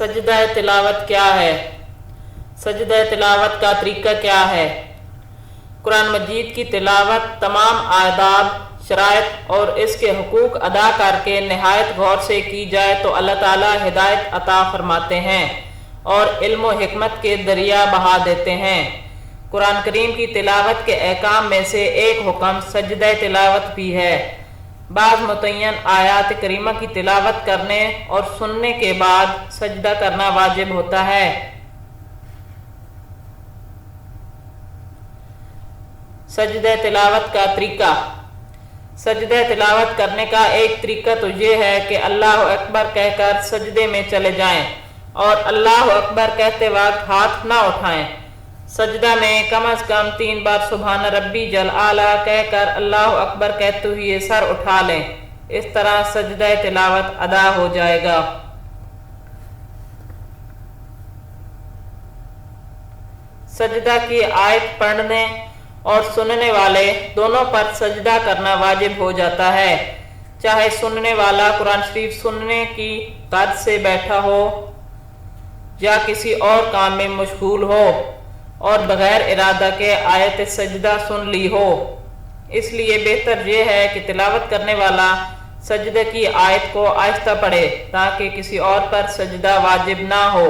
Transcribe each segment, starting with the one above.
سجدہ تلاوت کیا ہے؟ سجدہ تلاوت کا طریقہ کیا ہے؟ قرآن مجید کی تلاوت تمام آداب، شرائط اور اس کے حقوق ادا کر کے نہایت غور سے کی جائے تو اللہ تعالیٰ ہدایت عطا فرماتے ہیں اور علم و حکمت کے دریا بہا دیتے ہیں۔ قرآن کریم کی تلاوت کے احکام میں سے ایک حکم سجدہ تلاوت بھی ہے۔ بعض متعین آیات کریمہ کی تلاوت کرنے اور سننے کے بعد سجدہ کرنا واجب ہوتا ہے۔ سجدہ تلاوت کا طریقہ۔ سجدہ تلاوت کرنے کا ایک طریقہ تو یہ ہے کہ اللہ اکبر کہہ کر سجدے میں چلے جائیں اور اللہ اکبر کہتے وقت ہاتھ نہ اٹھائیں۔ سجدہ میں کم از کم 3 بار سبحان ربی جل اعلیٰ کہہ کر اللہ اکبر کہتے ہوئے سر اٹھا لیں۔ اس طرح سجدہ تلاوت ادا ہو جائے گا۔ سجدہ کی آیت پڑھنے اور سننے والے دونوں پر سجدہ کرنا واجب ہو جاتا ہے، چاہے سننے والا قرآن شریف سننے کی غرض سے بیٹھا ہو یا کسی اور کام میں مشغول ہو اور بغیر ارادہ کے آیت سجدہ سن لی ہو۔ اس لیے بہتر یہ ہے کہ تلاوت کرنے والا سجدے کی آیت کو آہستہ پڑھے تاکہ کسی اور پر سجدہ واجب نہ ہو۔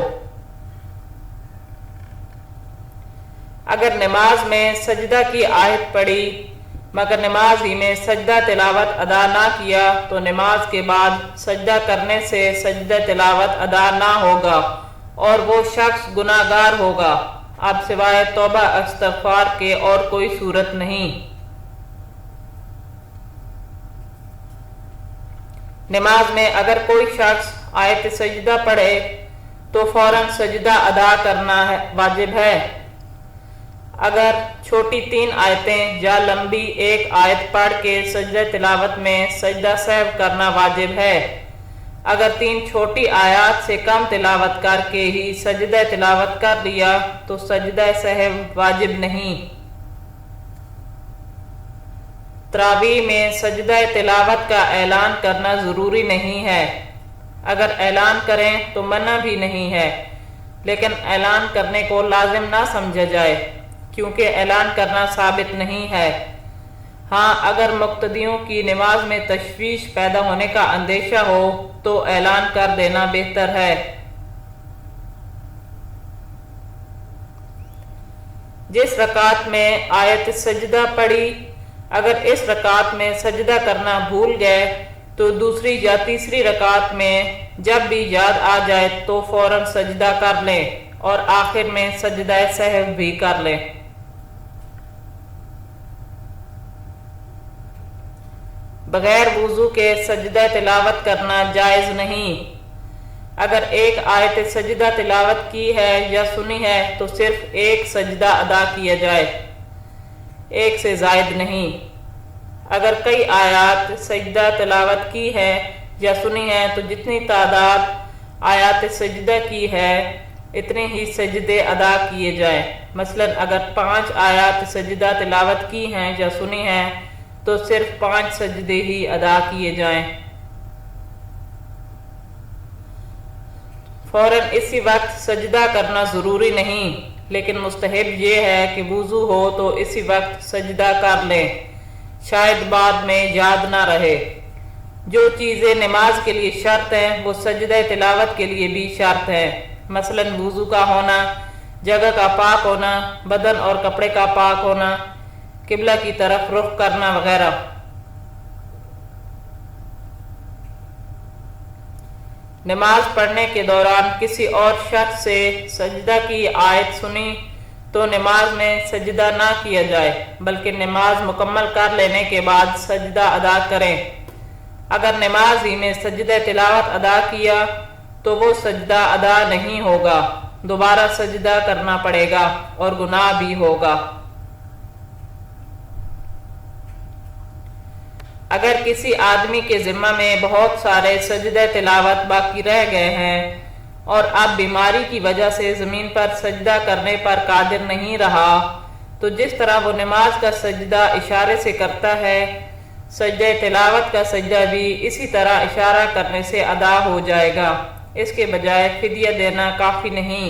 اگر نماز میں سجدہ کی آیت پڑھی مگر نماز ہی میں سجدہ تلاوت ادا نہ کیا تو نماز کے بعد سجدہ کرنے سے سجدہ تلاوت ادا نہ ہوگا اور وہ شخص گناہ گار ہوگا۔ اب سوائے توبہ استغفار کے اور کوئی صورت نہیں۔ نماز میں اگر کوئی شخص آیت سجدہ پڑھے تو فوراً سجدہ ادا کرنا واجب ہے۔ اگر چھوٹی 3 آیتیں یا لمبی 1 آیت پڑھ کے سجدہ تلاوت میں سجدہ سہو کرنا واجب ہے۔ اگر 3 چھوٹی آیات سے کم تلاوت کر کے ہی سجدہ تلاوت کر لیا تو سجدہ سہو واجب نہیں۔ تراویح میں سجدہ تلاوت کا اعلان کرنا ضروری نہیں ہے۔ اگر اعلان کریں تو منع بھی نہیں ہے، لیکن اعلان کرنے کو لازم نہ سمجھا جائے کیونکہ اعلان کرنا ثابت نہیں ہے۔ ہاں، اگر مقتدیوں کی نماز میں تشویش پیدا ہونے کا اندیشہ ہو تو اعلان کر دینا بہتر ہے۔ جس رکعت میں آیت سجدہ پڑھی اگر اس رکعت میں سجدہ کرنا بھول گئے تو دوسری یا تیسری رکعت میں جب بھی یاد آ جائے تو فوراً سجدہ کر لیں اور آخر میں سجدہ سہو بھی کر لیں۔ بغیر وضو کے سجدہ تلاوت کرنا جائز نہیں۔ اگر ایک آیت سجدہ تلاوت کی ہے یا سنی ہے تو صرف ایک سجدہ ادا کیا جائے، ایک سے زائد نہیں۔ اگر کئی آیات سجدہ تلاوت کی ہے یا سنی ہے تو جتنی تعداد آیات سجدہ کی ہے اتنے ہی سجدے ادا کیے جائیں۔ مثلا اگر 5 آیات سجدہ تلاوت کی ہیں یا سنی ہیں تو صرف 5 سجدے ہی ادا کیے جائیں۔ فوراً اسی وقت سجدہ کرنا ضروری نہیں، لیکن مستحب یہ ہے کہ وضو ہو تو اسی وقت سجدہ کر لیں، شاید بعد میں یاد نہ رہے۔ جو چیزیں نماز کے لیے شرط ہیں وہ سجدہ تلاوت کے لیے بھی شرط ہیں، مثلا وضو کا ہونا، جگہ کا پاک ہونا، بدن اور کپڑے کا پاک ہونا، قبلہ کی طرف رخ کرنا وغیرہ۔ نماز پڑھنے کے دوران کسی اور شخص سے سجدہ کی آیت سنی تو نماز میں سجدہ نہ کیا جائے بلکہ نماز مکمل کر لینے کے بعد سجدہ ادا کریں۔ اگر نماز ہی میں سجدہ تلاوت ادا کیا تو وہ سجدہ ادا نہیں ہوگا، دوبارہ سجدہ کرنا پڑے گا اور گناہ بھی ہوگا۔ اگر کسی آدمی کے ذمہ میں بہت سارے سجدہ تلاوت باقی رہ گئے ہیں اور اب بیماری کی وجہ سے زمین پر سجدہ کرنے پر قادر نہیں رہا تو جس طرح وہ نماز کا سجدہ اشارے سے کرتا ہے، سجدہ تلاوت کا سجدہ بھی اسی طرح اشارہ کرنے سے ادا ہو جائے گا۔ اس کے بجائے فدیہ دینا کافی نہیں،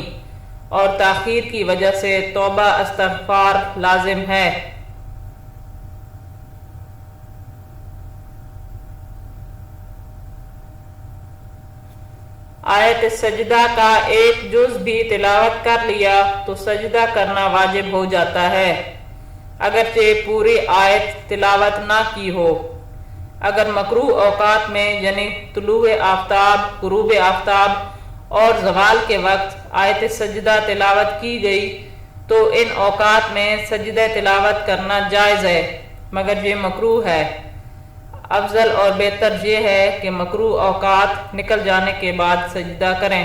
اور تاخیر کی وجہ سے توبہ استغفار لازم ہے۔ آیت سجدہ کا ایک جز بھی تلاوت کر لیا تو سجدہ کرنا واجب ہو جاتا ہے، اگرچہ پوری آیت تلاوت نہ کی ہو۔ اگر مکروہ اوقات میں یعنی طلوع آفتاب، غروب آفتاب اور زوال کے وقت آیت سجدہ تلاوت کی گئی تو ان اوقات میں سجدہ تلاوت کرنا جائز ہے، مگر یہ مکروہ ہے۔ افضل اور بہتر یہ ہے کہ مکروہ اوقات نکل جانے کے بعد سجدہ کریں۔